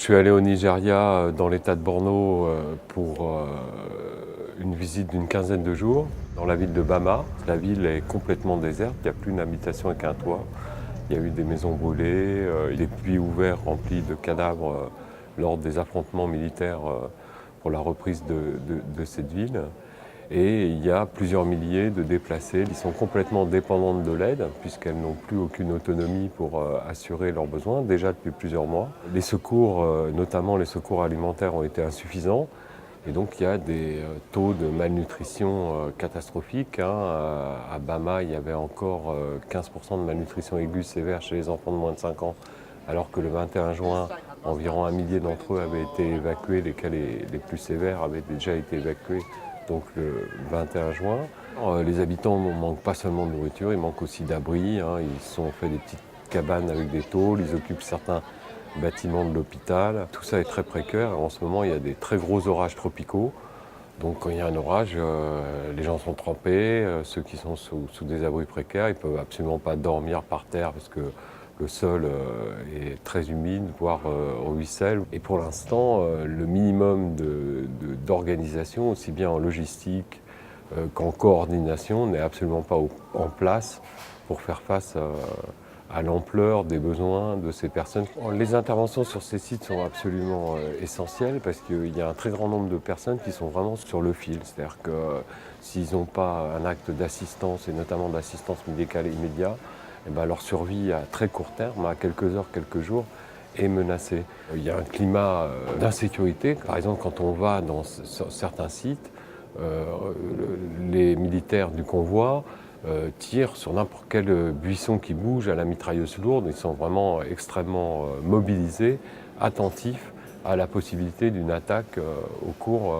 Je suis allé au Nigeria, dans l'État de Borno, pour une visite d'une quinzaine de jours, dans la ville de Bama. La ville est complètement déserte, il n'y a plus une habitation avec un toit. Il y a eu des maisons brûlées, des puits ouverts remplis de cadavres lors des affrontements militaires pour la reprise de cette ville. Et il y a plusieurs milliers de déplacés qui sont complètement dépendantes de l'aide, puisqu'elles n'ont plus aucune autonomie pour assurer leurs besoins, déjà depuis plusieurs mois. Les secours, notamment les secours alimentaires, ont été insuffisants. Et donc il y a des taux de malnutrition catastrophiques. À Bama, il y avait encore 15% de malnutrition aiguë sévère chez les enfants de moins de 5 ans, alors que le 21 juin, environ 1 millier d'entre eux avaient été évacués, les cas les plus sévères avaient déjà été évacués donc le 21 juin. Les habitants ne manquent pas seulement de nourriture, ils manquent aussi d'abri. Ils se sont fait des petites cabanes avec des tôles, ils occupent certains bâtiments de l'hôpital. Tout ça est très précaire. En ce moment, il y a des très gros orages tropicaux. Donc quand il y a un orage, les gens sont trempés. Ceux qui sont sous des abris précaires, ils ne peuvent absolument pas dormir par terre parce que le sol est très humide, voire ruisselle. Et pour l'instant, le minimum d'organisation, aussi bien en logistique qu'en coordination, n'est absolument pas en place pour faire face à l'ampleur des besoins de ces personnes. Les interventions sur ces sites sont absolument essentielles parce qu'il y a un très grand nombre de personnes qui sont vraiment sur le fil. C'est-à-dire que s'ils n'ont pas un acte d'assistance, et notamment d'assistance médicale immédiate, eh ben, leur survie à très court terme, à quelques heures, quelques jours, est menacée. Il y a un climat d'insécurité. Par exemple, quand on va dans certains sites, les militaires du convoi tirent sur n'importe quel buisson qui bouge à la mitrailleuse lourde. Ils sont vraiment extrêmement mobilisés, attentifs à la possibilité d'une attaque au cours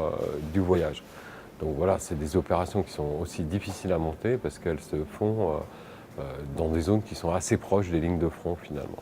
du voyage. Donc voilà, c'est des opérations qui sont aussi difficiles à monter parce qu'elles se font dans des zones qui sont assez proches des lignes de front finalement.